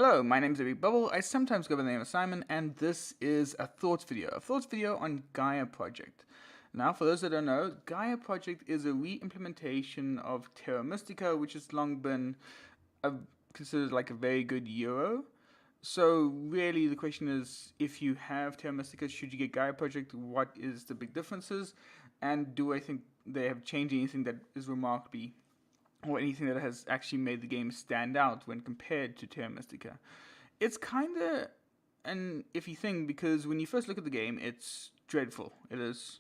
Hello, my name is Every Bubble. I sometimes go by the name of Simon, and this is a thoughts video. A thoughts video on Gaia Project. Now, for those that don't know, Gaia Project is a re-implementation of Terra Mystica, which has long been a, considered like a very good Euro. So really, the question is, if you have Terra Mystica, should you get Gaia Project? What is the big differences? And do I think they have changed anything that is remarkably or anything that has actually made the game stand out when compared to Terra Mystica? It's kind of an iffy thing because when you first look at the game, it's dreadful. It is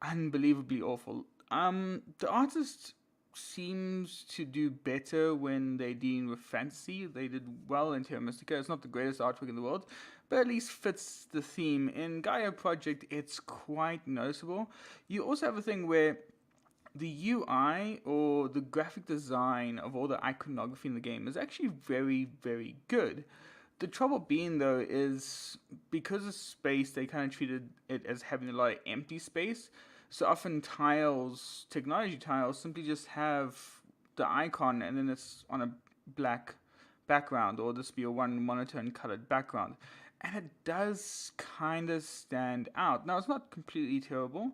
unbelievably awful. The artist seems to do better when they deal with fantasy. They did well in Terra Mystica. It's not the greatest artwork in the world, but at least fits the theme. In Gaia Project, it's quite noticeable. You also have a thing where the UI or the graphic design of all the iconography in the game is actually very, very good. The trouble being though is because of space, they kind of treated it as having a lot of empty space. So often tiles, technology tiles, simply just have the icon and then it's on a black background, or this be a one monotone colored background. And it does kind of stand out. Now, it's not completely terrible.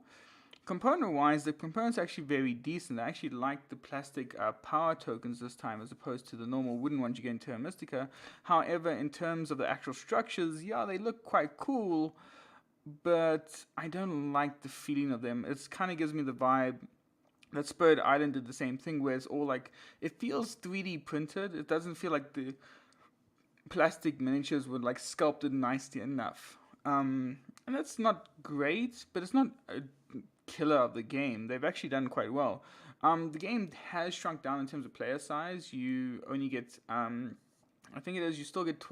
Component-wise, the components are actually very decent. I actually like the plastic power tokens this time as opposed to the normal wooden ones you get in Terra Mystica. However, in terms of the actual structures, yeah, they look quite cool, but I don't like the feeling of them. It kind of gives me the vibe that Spirit Island did the same thing, where it's all like, it feels 3D printed. It doesn't feel like the plastic miniatures were like sculpted nicely enough. And that's not great, but it's not a killer of the game. They've actually done quite well. The game has shrunk down in terms of player size. You only get, I think it is, you still get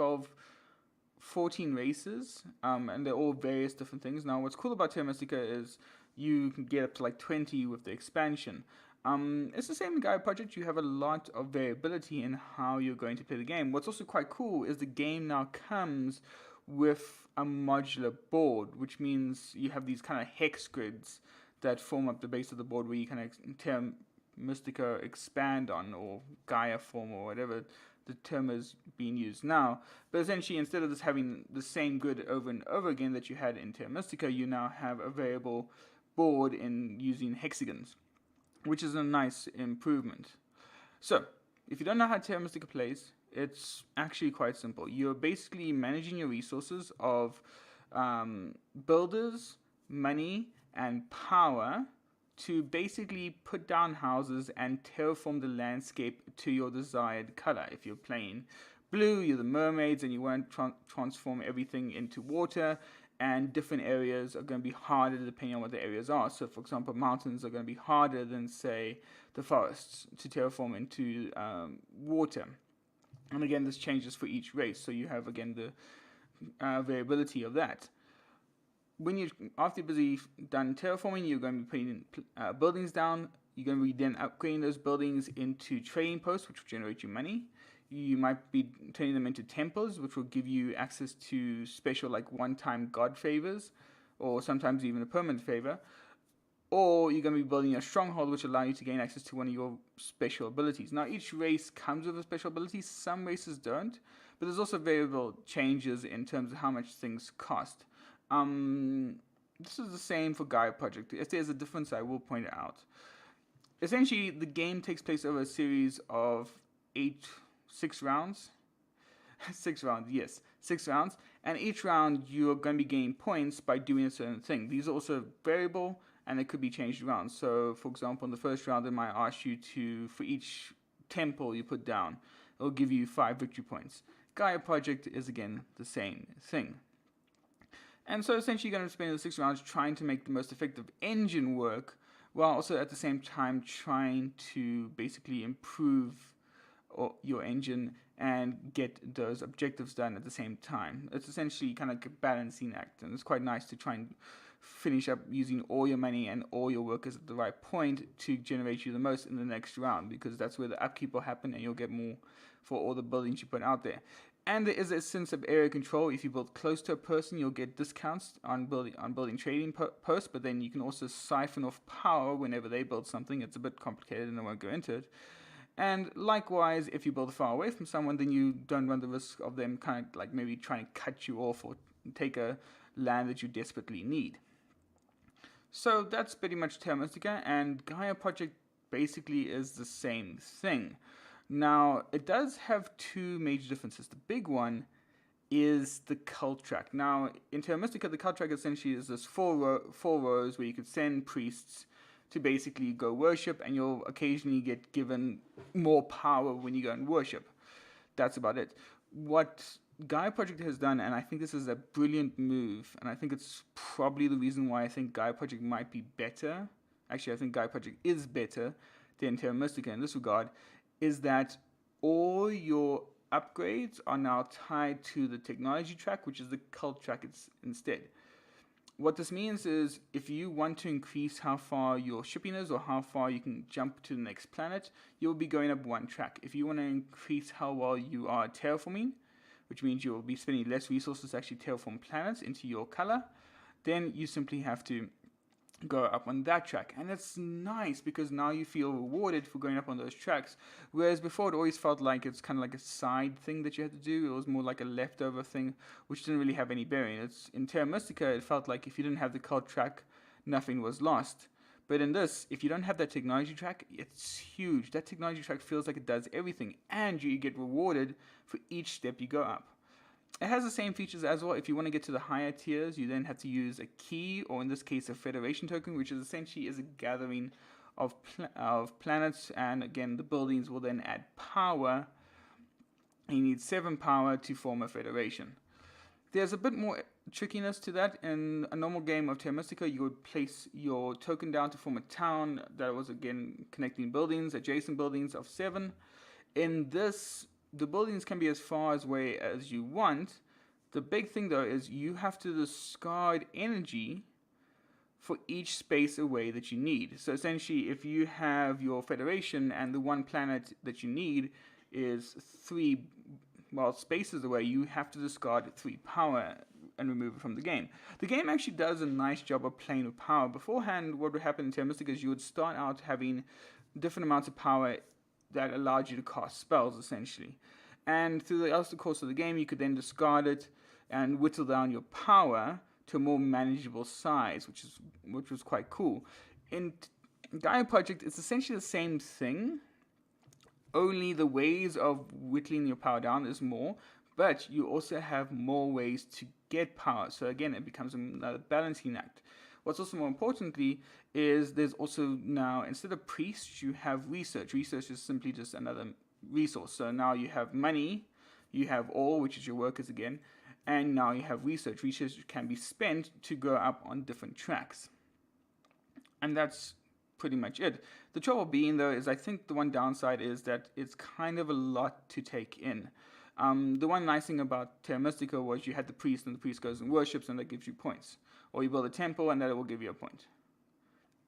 14 races, and they're all various different things. Now, what's cool about Terra Mystica is you can get up to like 20 with the expansion. It's the same in Gaia Project. You have a lot of variability in how you're going to play the game. What's also quite cool is the game now comes with a modular board, which means you have these kind of hex grids that form up the base of the board where you kind of Terra Mystica expand on, or Gaia form, or whatever the term is being used now. But essentially, instead of just having the same grid over and over again that you had in Terra Mystica, you now have a variable board in using hexagons, which is a nice improvement. So, if you don't know how Terra Mystica plays, it's actually quite simple. You're basically managing your resources of builders, money, and power to basically put down houses and terraform the landscape to your desired color. If you're playing blue, you're the mermaids and you want to transform everything into water, and different areas are going to be harder depending on what the areas are. So, for example, mountains are going to be harder than, say, the forests to terraform into water. And again, this changes for each race, so you have, again, the variability of that. When you, after you're busy done terraforming, you're going to be putting buildings down. You're going to be then upgrading those buildings into trading posts, which will generate you money. You might be turning them into temples, which will give you access to special, like, one-time god favors, or sometimes even a permanent favor. Or you're going to be building a stronghold, which allow you to gain access to one of your special abilities. Now, each race comes with a special ability. Some races don't, but there's also variable changes in terms of how much things cost. This is the same for Gaia Project. If there's a difference, I will point it out. Essentially, the game takes place over a series of 6 rounds. 6 rounds, yes, 6 rounds. And each round, you're going to be gaining points by doing a certain thing. These are also variable, and they could be changed around. So, for example, in the first round, it might ask you to, for each temple you put down, it'll give you 5 victory points. Gaia Project is, again, the same thing. And so essentially you're going to spend the 6 rounds trying to make the most effective engine work, while also at the same time trying to basically improve your engine and get those objectives done at the same time. It's essentially kind of a balancing act, and it's quite nice to try and finish up using all your money and all your workers at the right point to generate you the most in the next round, because that's where the upkeep will happen and you'll get more for all the buildings you put out there. And there is a sense of area control. If you build close to a person, you'll get discounts on building trading posts, but then you can also siphon off power whenever they build something. It's a bit complicated and I won't go into it. And likewise, if you build far away from someone, then you don't run the risk of them kind of like maybe trying to cut you off or take a land that you desperately need. So that's pretty much Terra Mystica, and Gaia Project basically is the same thing. Now, it does have two major differences. The big one is the cult track. Now, in Terra Mystica, the cult track essentially is this four rows where you could send priests to basically go worship, and you'll occasionally get given more power when you go and worship. That's about it. What Gaia Project has done, and I think this is a brilliant move, and I think it's probably the reason why I think Gaia Project might be better. Actually, I think Gaia Project is better than Terra Mystica in this regard, is that all your upgrades are now tied to the technology track, which is the cult track instead. What this means is if you want to increase how far your shipping is or how far you can jump to the next planet, you'll be going up one track. If you want to increase how well you are terraforming, which means you will be spending less resources to actually terraform planets into your color, then you simply have to go up on that track. And it's nice because now you feel rewarded for going up on those tracks, whereas before it always felt like it's kind of like a side thing that you had to do. It was more like a leftover thing which didn't really have any bearing. It's in Terra Mystica, it felt like if you didn't have the cult track, nothing was lost. But in this, if you don't have that technology track, it's huge. That technology track feels like it does everything, and you get rewarded for each step you go up. It has the same features as well. If you want to get to the higher tiers, you then have to use a key, or in this case, a federation token, which is essentially a gathering of planets. And again, the buildings will then add power. And you need 7 power to form a federation. There's a bit more trickiness to that. In a normal game of Terra Mystica, you would place your token down to form a town that was again connecting buildings, adjacent buildings of 7. In this, the buildings can be as far away as you want. The big thing though is you have to discard energy for each space away that you need. So essentially, if you have your federation and the one planet that you need is 3 spaces away, you have to discard 3 power and remove it from the game. The game actually does a nice job of playing with power. Beforehand, what would happen in Terra Mystica is you would start out having different amounts of power that allowed you to cast spells, essentially. And through the course of the game, you could then discard it and whittle down your power to a more manageable size, which was quite cool. In Gaia Project, it's essentially the same thing, only the ways of whittling your power down is more, but you also have more ways to get power. So again, it becomes another balancing act. What's also more importantly is there's also now, instead of priests, you have research. Research is simply just another resource. So now you have money, you have ore, which is your workers again, and now you have research. Research can be spent to go up on different tracks. And that's pretty much it. The trouble being, though, is I think the one downside is that it's kind of a lot to take in. The one nice thing about Terra Mystica was you had the priest, and the priest goes and worships, and that gives you points. Or you build a temple, and that will give you a point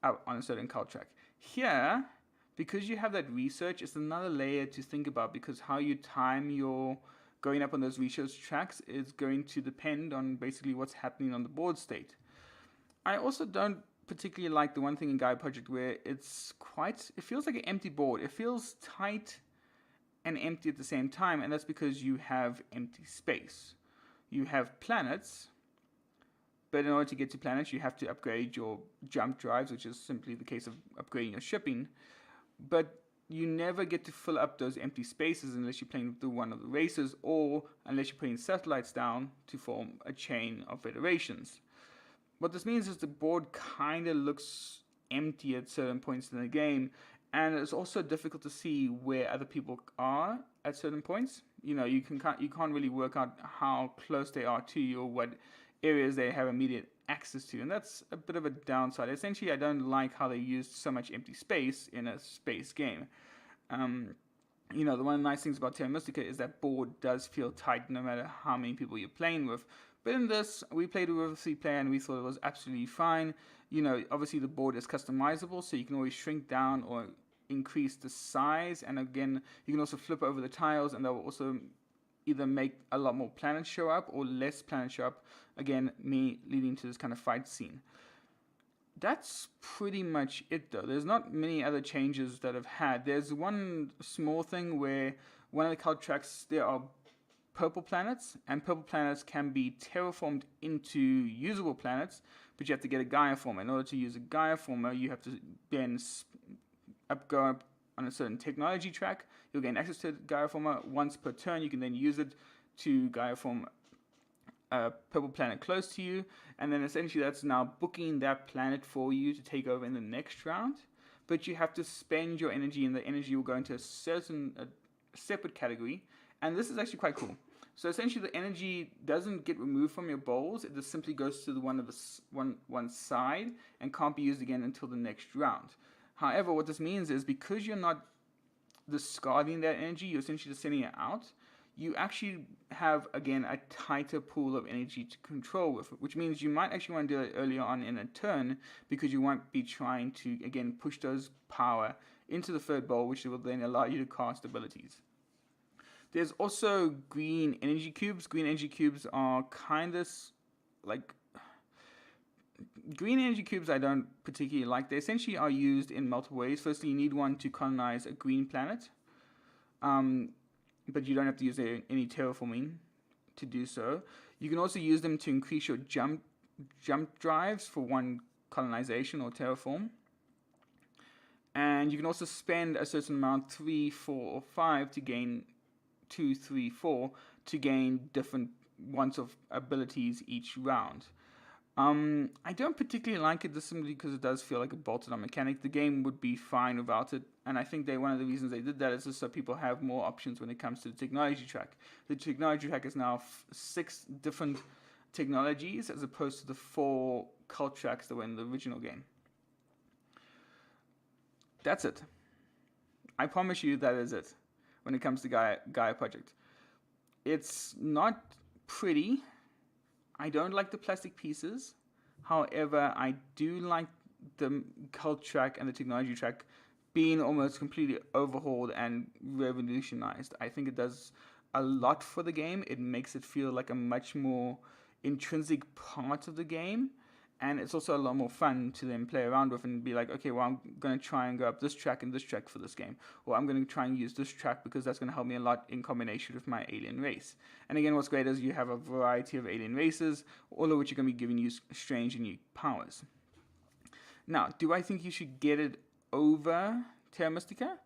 on a certain cult track. Here, because you have that research, it's another layer to think about, because how you time your going up on those research tracks is going to depend on basically what's happening on the board state. I also don't particularly like the one thing in Gaia Project where it feels like an empty board. It feels tight and empty at the same time, and that's because you have empty space. You have planets, but in order to get to planets, you have to upgrade your jump drives, which is simply the case of upgrading your shipping. But you never get to fill up those empty spaces unless you're playing with one of the races, or unless you're putting satellites down to form a chain of federations. What this means is the board kind of looks empty at certain points in the game, and it's also difficult to see where other people are at certain points. You can't really work out how close they are to you or what areas they have immediate access to, and that's a bit of a downside. Essentially, I don't like how they used so much empty space in a space game. The one of the nice things about Terra Mystica is that board does feel tight no matter how many people you're playing with. But in this, we played with a 3-player and we thought it was absolutely fine. Obviously the board is customizable, so you can always shrink down or increase the size. And again, you can also flip over the tiles, and that will also either make a lot more planets show up or less planets show up. Again, me leading to this kind of fight scene. That's pretty much it though. There's not many other changes that I've had. There's one small thing where one of the cult tracks, there are purple planets, and purple planets can be terraformed into usable planets, but you have to get a Gaia former. In order to use a Gaia former, you have to then go up on a certain technology track. You'll gain access to Gaia former once per turn. You can then use it to Gaia form a purple planet close to you, and then essentially that's now booking that planet for you to take over in the next round. But you have to spend your energy, and the energy will go into a separate category. And this is actually quite cool. So essentially, the energy doesn't get removed from your bowls; it just simply goes to the one side and can't be used again until the next round. However, what this means is because you're not discarding that energy, you're essentially just sending it out. You actually have, again, a tighter pool of energy to control with, which means you might actually want to do it earlier on in a turn because you won't be trying to, again, push those power into the third bowl, which will then allow you to cast abilities. There's also green energy cubes. Green energy cubes are kind of like... Green energy cubes I don't particularly like. They essentially are used in multiple ways. Firstly, you need one to colonize a green planet. But you don't have to use any terraforming to do so. You can also use them to increase your jump drives for one colonization or terraform. And you can also spend a certain amount, 3, 4, or 5, to gain 2, 3, 4, to gain different ones of abilities each round. I don't particularly like it just simply because it does feel like a bolted on mechanic. The game would be fine without it, and I think one of the reasons they did that is just so people have more options when it comes to the technology track. The technology track is now 6 different technologies as opposed to the 4 cult tracks that were in the original game. That's it. I promise you that is it when it comes to Gaia Project. It's not pretty. I don't like the plastic pieces. However, I do like the cult track and the technology track being almost completely overhauled and revolutionized. I think it does a lot for the game. It makes it feel like a much more intrinsic part of the game. And it's also a lot more fun to then play around with and be like, okay, well, I'm going to try and go up this track and this track for this game. Or I'm going to try and use this track because that's going to help me a lot in combination with my alien race. And again, what's great is you have a variety of alien races, all of which are going to be giving you strange and unique powers. Now, do I think you should get it over Terra Mystica?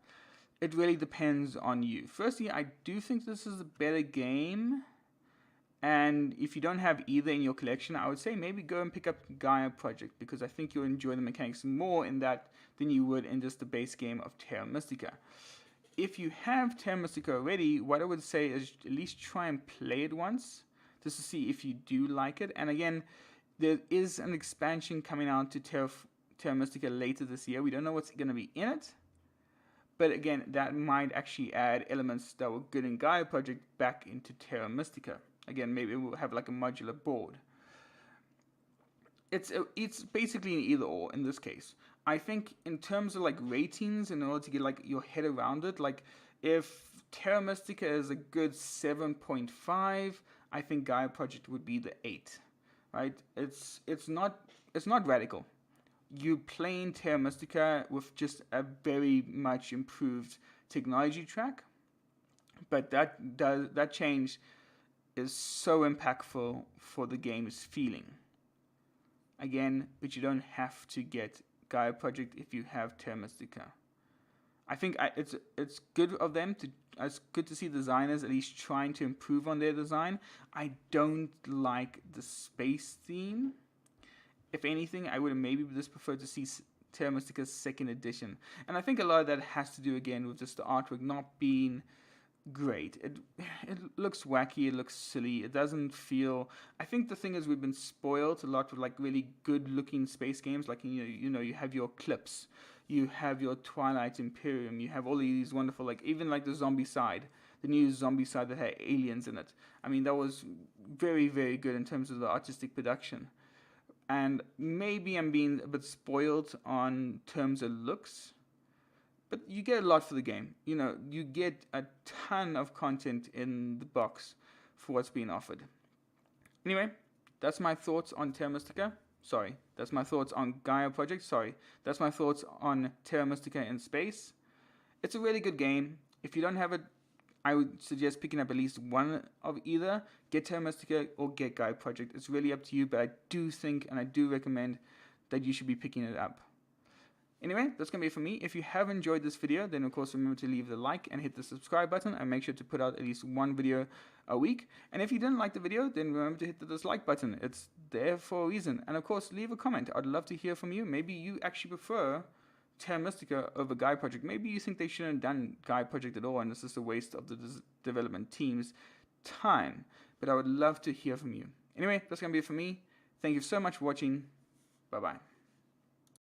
It really depends on you. Firstly, I do think this is a better game. And if you don't have either in your collection, I would say maybe go and pick up Gaia Project because I think you'll enjoy the mechanics more in that than you would in just the base game of Terra Mystica. If you have Terra Mystica already, what I would say is at least try and play it once just to see if you do like it. And again, there is an expansion coming out to Terra Mystica later this year. We don't know what's going to be in it. But again, that might actually add elements that were good in Gaia Project back into Terra Mystica. Again, maybe we'll have like a modular board. It's basically an either or in this case. I think in terms of like ratings, in order to get like your head around it, like if Terra Mystica is a good 7.5, I think Gaia Project would be the 8. Right? It's not radical. You playing Terra Mystica with just a very much improved technology track, but that change is so impactful for the game's feeling. Again, but you don't have to get Gaia Project if you have Terra Mystica. I think it's good of them to. It's good to see designers at least trying to improve on their design. I don't like the space theme. If anything, I would maybe just prefer to see Terra Mystica's 2nd edition. And I think a lot of that has to do again with just the artwork not being great. It looks wacky, it looks silly, it doesn't feel... I think the thing is we've been spoiled a lot with like really good looking space games, like you have your Eclipse, you have your Twilight Imperium, you have all these wonderful, like even like the Zombie Side, the new Zombie Side that had aliens in it. I mean, that was very, very good in terms of the artistic production. And maybe I'm being a bit spoiled on terms of looks, but you get a lot for the game. You get a ton of content in the box for what's being offered. Anyway, that's my thoughts on Terra Mystica. Sorry, that's my thoughts on Gaia Project. Sorry, that's my thoughts on Terra Mystica in space. It's a really good game. If you don't have it, I would suggest picking up at least one of either. Get Terra Mystica or get Gaia Project. It's really up to you, but I do think and I do recommend that you should be picking it up. Anyway, that's going to be it for me. If you have enjoyed this video, then of course remember to leave the like and hit the subscribe button, and make sure to put out at least one video a week. And if you didn't like the video, then remember to hit the dislike button. It's there for a reason. And of course, leave a comment. I'd love to hear from you. Maybe you actually prefer Terra Mystica over Gaia Project. Maybe you think they shouldn't have done Gaia Project at all, and this is a waste of the development team's time. But I would love to hear from you. Anyway, that's going to be it for me. Thank you so much for watching. Bye-bye.